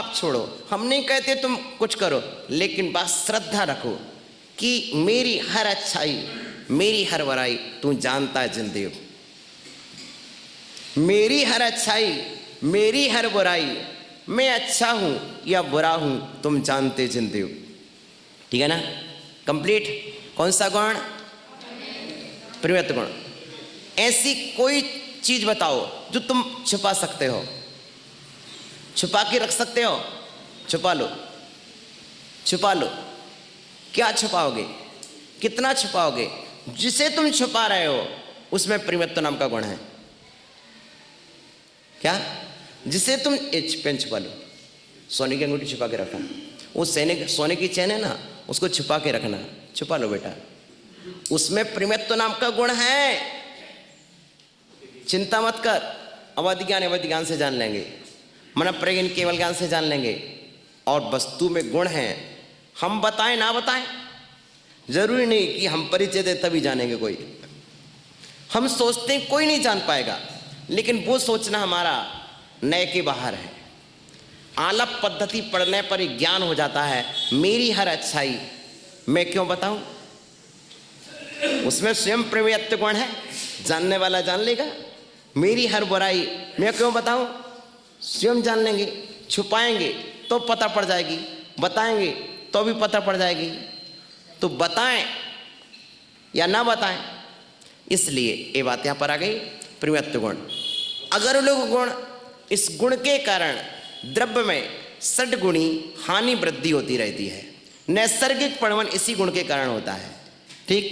आप छोड़ो, हम नहीं कहते तुम कुछ करो, लेकिन बस श्रद्धा रखो कि मेरी हर अच्छाई, मेरी हर बुराई तू जानता है जिंदेव। मेरी हर अच्छाई, मेरी हर बुराई, मैं अच्छा हूं या बुरा हूं तुम जानते जिंदेव। ठीक है ना? कंप्लीट। कौन सा गुण? प्रवृत्त गुण। ऐसी कोई चीज बताओ जो तुम छुपा सकते हो, छुपा के रख सकते हो, छुपा लो, छुपा लो। क्या छुपाओगे? कितना छुपाओगे? जिसे तुम छुपा रहे हो उसमें प्रवृत्त नाम का गुण है। क्या? जिसे तुम पेन छुपा लो, सोने की अंगूठी छुपा के रखना, वो सोने की चैन है ना, उसको छुपा के रखना, छुपा लो बेटा, उसमें प्रवृत्त नाम का गुण है। चिंता मत कर, अवधि ज्ञान से जान लेंगे, मन प्रज्ञान केवल ज्ञान से जान लेंगे। और वस्तु में गुण है, हम बताएं ना बताएं, जरूरी नहीं कि हम परिचय दे तभी जानेंगे कोई। हम सोचते हैं कोई नहीं जान पाएगा, लेकिन वो सोचना हमारा नए के बाहर है। आलप पद्धति पढ़ने पर ही ज्ञान हो जाता है। मेरी हर अच्छाई मैं क्यों बताऊं? उसमें स्वयं प्रवृत्त गुण है, जानने वाला जान लेगा। मेरी हर बुराई मैं क्यों बताऊं? स्वयं जान लेंगे। छुपाएंगे तो पता पड़ जाएगी, बताएंगे तो भी पता पड़ जाएगी। तो बताएं या ना बताएं, इसलिए ये बात यहां पर आ गई। प्रवृत्त गुण, अगर लोग गुण, इस गुण के कारण द्रव्य में षड्गुणी हानि वृद्धि होती रहती है। नैसर्गिक प्रवण इसी गुण के कारण होता है। ठीक।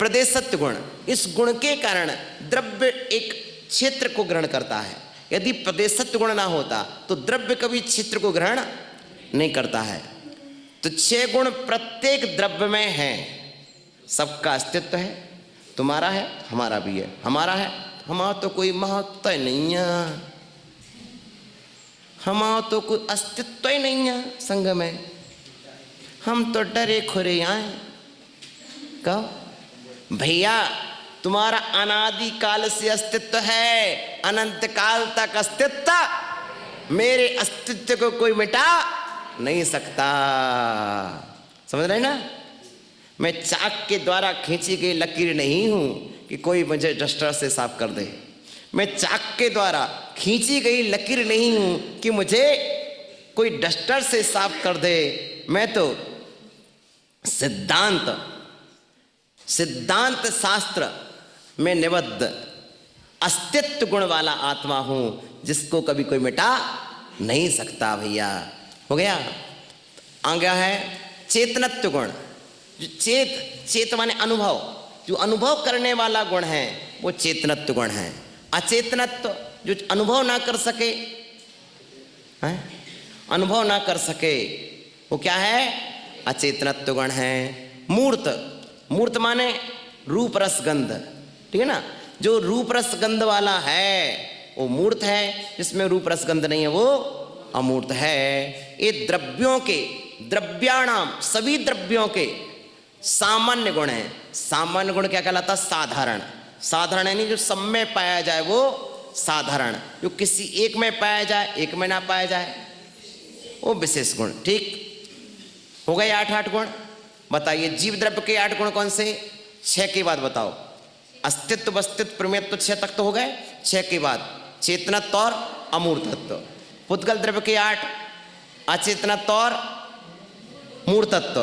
प्रदेशत्व गुण, इस गुण के कारण द्रव्य एक क्षेत्र को ग्रहण करता है। यदि प्रदेशत्व गुण ना होता तो द्रव्य कभी क्षेत्र को ग्रहण नहीं करता है। तो 6 गुण प्रत्येक द्रव्य में है, सबका अस्तित्व है। तुम्हारा है, हमारा भी है, हमारा है, हमारा तो कोई महत्व ही नहीं है, हमारा तो कोई अस्तित्व ही नहीं है संग में, हम तो डरे खुरे आए। कहो भैया, तुम्हारा अनादि काल से अस्तित्व है, अनंत काल तक अस्तित्व, मेरे अस्तित्व को कोई मिटा नहीं सकता। समझ रहे ना? मैं चाक के द्वारा खींची गई लकीर नहीं हूं कि कोई मुझे डस्टर से साफ कर दे। मैं चाक के द्वारा खींची गई लकीर नहीं हूं कि मुझे कोई डस्टर से साफ कर दे। मैं तो सिद्धांत शास्त्र में निबद्ध अस्तित्व गुण वाला आत्मा हूं, जिसको कभी कोई मिटा नहीं सकता। भैया हो गया। आ गया है चेतनत्व गुण। जो चेत माने अनुभव, जो अनुभव करने वाला गुण है वो चेतनत्व गुण है। अचेतनत्व, जो अनुभव ना कर सके, है? अनुभव ना कर सके, वो क्या है? अचेतनत्व गुण है। मूर्त, मूर्त माने रूप रस गंध। ठीक है ना? जो रूप रस गंध वाला है वो मूर्त है, जिसमें रूप रस गंध नहीं है वो अमूर्त है। ये द्रव्यों के, द्रव्याणाम, सभी द्रव्यों के सामान्य गुण है। सामान्य गुण क्या कहलाता? साधारण। साधारण यानी जो सब में पाया जाए वो साधारण, जो किसी एक में पाया जाए, एक में ना पाया जाए, वो विशेष गुण। ठीक हो गए 8 गुण। बताइए जीव द्रव्य के 8 गुण कौन से? 6 के बाद बताओ। अस्तित्व, वस्तित्व, प्रमेयत्व 6 तक तो हो गए। 6 के बाद चेतनत्व और अमूर्तत्व। पुद्गल द्रव्य के 8, अचेतनत्व और मूर्तत्व।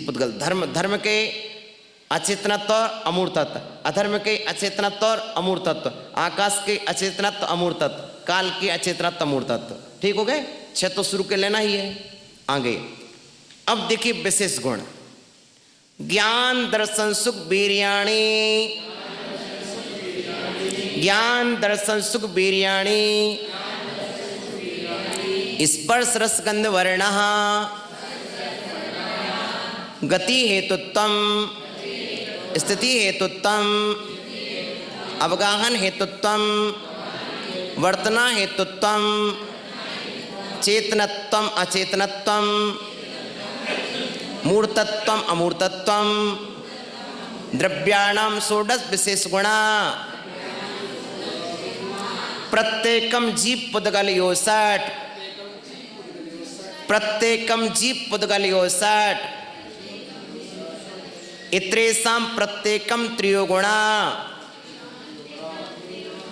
पुद्गल धर्म के अचेतनत्व और अमूर्तत्व, अधर्म के अचेतनत्व और अमूर्तत्व, आकाश के अचेतनत्व अमूर्तत्व, काल के अचेतनत्व अमूर्तत्व। ठीक हो गए? 6 तो शुरू के लेना ही है। आगे अब देखिए विशेष गुण। ज्ञान दर्शन सुख वीर्याणि, ज्ञान दर्शन सुख वीर्याणि, स्पर्श रस गंध वर्ण, गति हेतुत्वम, स्थिति हेतुत्वम, अवगाहन हेतुत्वम, वर्तना हेतुत्वम, चेतनत्वम अचेतनत्वम, मूर्तत्वम अमूर्तत्वम, द्रव्याणाम षोडश विशेष गुणा, प्रत्येकम जीव पुद्गल 61, प्रत्येकम जीव पुद्गलियो षट् इतरेषां प्रत्येकम त्रियोगुणा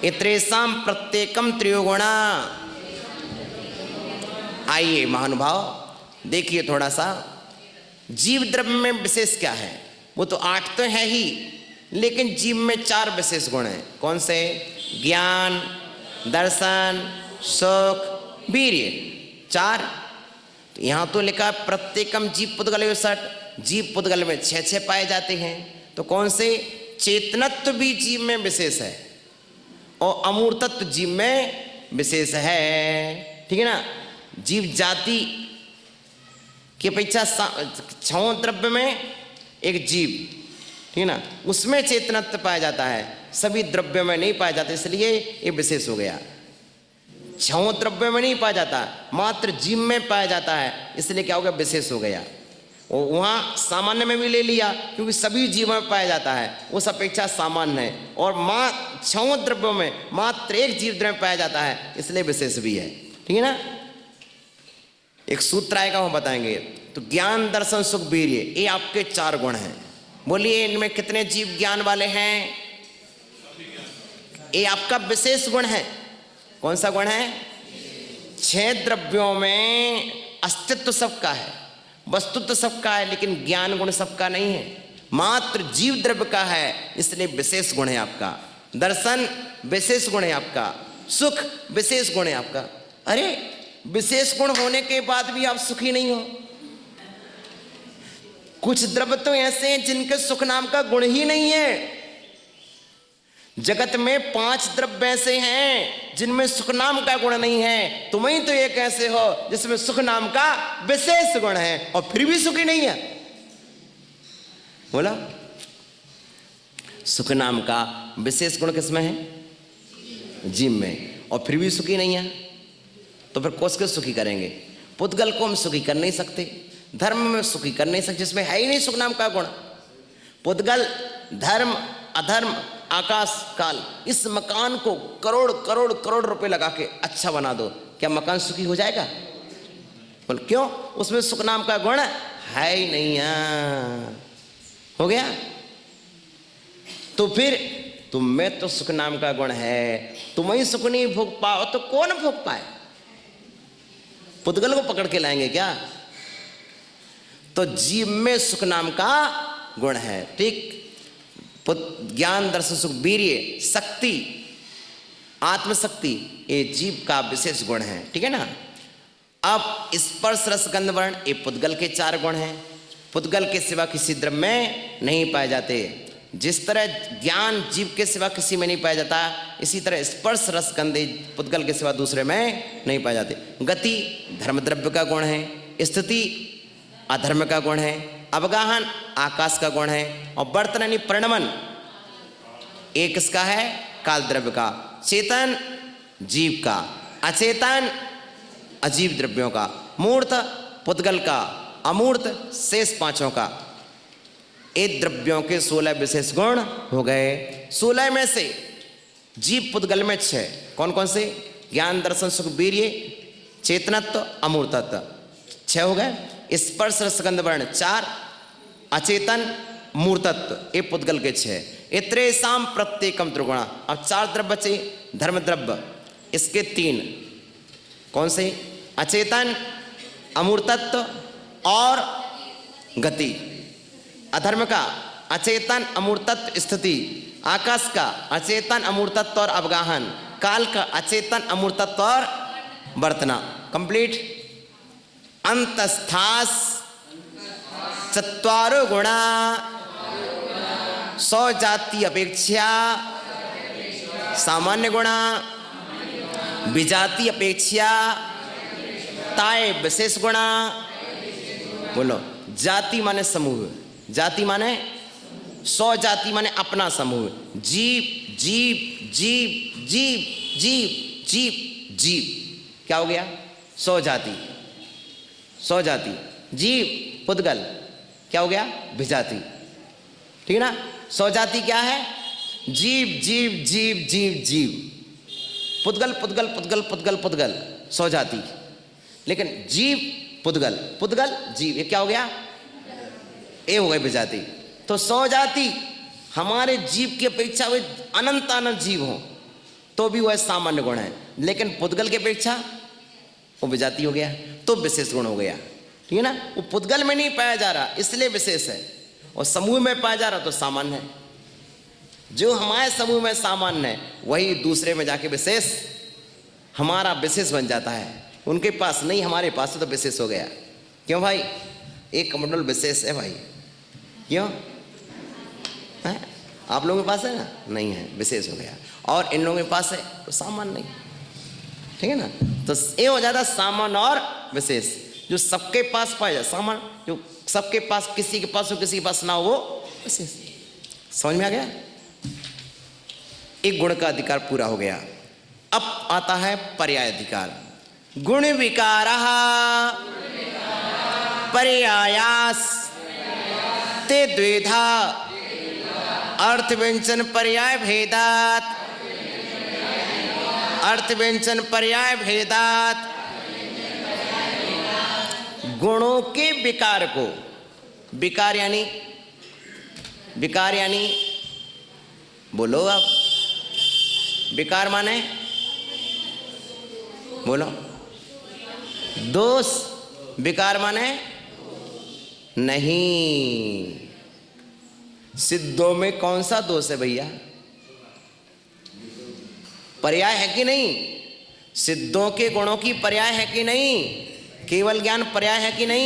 इतरेषां प्रत्येकम त्रियोगुणा। आइए महानुभाव देखिए थोड़ा सा जीव द्रव्य में विशेष क्या है। वो तो 8 तो है ही, लेकिन जीव में 4 विशेष गुण हैं। कौन से? ज्ञान, दर्शन, सुख, वीर्य, 4। यहाँ तो लिखा प्रत्येकम जीव पुद्गल षट्, जीव पुद्गल में 6 पाए जाते हैं। तो कौन से? चेतनत्व भी जीव में विशेष है और अमूर्तत्व जीव में विशेष है। ठीक है ना। जीव जाति की अपेक्षा 6 द्रव्य में एक जीव, ठीक है ना, उसमें चेतनत्व पाया जाता है, सभी द्रव्यों में नहीं पाया जाता, इसलिए ये विशेष हो गया। 6 द्रव्यों में नहीं पाया जाता, मात्र जीव में पाया जाता है, इसलिए क्या हो गया? विशेष हो गया। और वहाँ सामान्य में भी ले लिया क्योंकि सभी जीवों में पाया जाता है, उस अपेक्षा सामान्य है। और 6 द्रव्यों में मात्र एक जीव द्रव्य पाया जाता है, इसलिए विशेष भी है। ठीक है ना। एक सूत्र आएगा वो बताएंगे। तो ज्ञान, दर्शन, सुख, वीर्य, ये आपके 4 गुण हैं। बोलिए इनमें कितने जीव ज्ञान वाले हैं? ये आपका विशेष गुण है। कौन सा गुण है? 6 द्रव्यों में अस्तित्व सबका है, वस्तुत्व सबका है, लेकिन ज्ञान गुण सबका नहीं है, मात्र जीव द्रव्य का है, इसलिए विशेष गुण है आपका। दर्शन विशेष गुण है आपका, सुख विशेष गुण है आपका। अरे विशेष गुण होने के बाद भी आप सुखी नहीं हो। कुछ द्रव्य तो ऐसे हैं जिनके सुख नाम का गुण ही नहीं है। जगत में 5 द्रव्य ऐसे हैं जिनमें सुख नाम का गुण नहीं है। तुम ही तो एक ऐसे हो जिसमें सुख नाम का विशेष गुण है और फिर भी सुखी नहीं है। बोला सुख नाम का विशेष गुण किसमें है? जीव में, और फिर भी सुखी नहीं है। तो फिर कौन से सुखी करेंगे? पुद्गल को हम सुखी कर नहीं सकते, धर्म में सुखी कर नहीं सकते, जिसमें है ही नहीं सुख नाम का गुण। पुद्गल, धर्म, अधर्म, आकाश, काल, इस मकान को करोड़ करोड़ करोड़ रुपए लगा के अच्छा बना दो, क्या मकान सुखी हो जाएगा? बोल क्यों? उसमें सुख नाम का गुण है ही नहीं है। हो गया। तो फिर तुम में तो सुख नाम का गुण है, तुम ही सुख नहीं भोग पाओ तो कौन भोग पाए? पुद्गल को पकड़ के लाएंगे क्या? तो जीव में सुख नाम का गुण है। ठीक। ज्ञान, दर्शन, सुख, वीर्य, शक्ति, आत्मशक्ति, ये जीव का विशेष गुण है। ठीक है ना। अब स्पर्श, रस, गंध, वर्ण, ये पुद्गल के 4 गुण हैं। पुद्गल के सिवा किसी द्रव्य में नहीं पाए जाते। जिस तरह ज्ञान जीव के सिवा किसी में नहीं पाया जाता, इसी तरह स्पर्श, रस, गंध पुद्गल के सिवा दूसरे में नहीं पाए जाते। गति धर्म द्रव्य का गुण है, स्थिति अधर्म का गुण है, अवगाहन आकाश का गुण है, और वर्तन यानी प्रणमन एक किसका है? काल द्रव्य का। चेतन जीव का, अचेतन अजीव द्रव्यों का, मूर्त पुद्गल का, अमूर्त शेष 5 का। एक द्रव्यों के 16 विशेष गुण हो गए। 16 में से जीव पुद्गल में 6। कौन कौन से? ज्ञान, दर्शन, सुख, वीर्य, चेतनत्व, अमूर्तत्व, 6 हो गए। स्पर्श, रस, गंध, वर्ण 4, अचेतन, मूर्तत्व, ये पुद्गल के 6। इतरेषां प्रत्येकम त्रिगुणा। अब 4 द्रव्य बचे। धर्म द्रव्य, इसके 3। कौन से? अचेतन, अमूर्तत्व और गति। अधर्म का अचेतन, अमूर्तत्व, स्थिति। आकाश का अचेतन, अमूर्तत्व और अवगाहन। काल का अचेतन, अमूर्तत्व और वर्तना। कंप्लीट। अंतस्थास 4 गुणा 100 जाति अपेक्षा सामान्य गुणा विजाति अपेक्षा ताय विशेष गुणा। बोलो जाति माने समूह, जाति माने 100 जाति माने अपना समूह। जीव जीव जीव जीव जीव जीव जीव, क्या हो गया? 100 जाति। 100 जाति। जीव पुद्गल, क्या हो गया? विजाति। ठीक है ना। 100 जाति क्या है? जीव जीव जीव जीव जीव, पुद्गल पुद्गल पुद्गल पुद्गल पुद्गल, 100 जाति। लेकिन जीव पुद्गल, पुद्गल जीव, ये क्या हो गया? ए हो गए विजाति। तो 100 जाति हमारे जीव की अपेक्षा वे अनंत अनंत जीव हों तो भी वह सामान्य गुण है, लेकिन पुद्गल की अपेक्षा वो विजाति हो गया तो विशेष गुण हो गया। ठीक है ना? वो पुद्गल में नहीं पाया जा रहा इसलिए विशेष है, और समूह में पाया जा रहा तो सामान्य है। जो हमारे समूह में सामान्य है वही दूसरे में जाके विशेष हमारा विशेष बन जाता है। उनके पास नहीं, हमारे पास तो विशेष हो गया। क्यों भाई? एक कमंडल विशेष है भाई, क्यों है? आप लोगों के पास है ना? नहीं है, विशेष हो गया। और इन लोगों के पास है तो सामान्य नहीं। ठीक है ना? तो ये हो जाता सामान्य और विशेष। जो सबके पास पाया जाए सामान्य, जो सबके पास, किसी के पास हो किसी के पास ना हो वो विशेष। समझ में आ गया? एक गुण का अधिकार पूरा हो गया। अब आता है पर्याय अधिकार। गुण विकारः पर्यायास ते द्विधा अर्थ व्यंजन पर्याय भेदात, अर्थ व्यंजन पर्याय भेदात। गुणों के विकार को, विकार यानी, विकार यानी बोलो आप, विकार माने बोलो, दोष। विकार माने नहीं। सिद्धों में कौन सा दोष है भैया? पर्याय है कि नहीं? सिद्धों के गुणों की पर्याय है कि नहीं? केवल ज्ञान पर्याय है कि नहीं?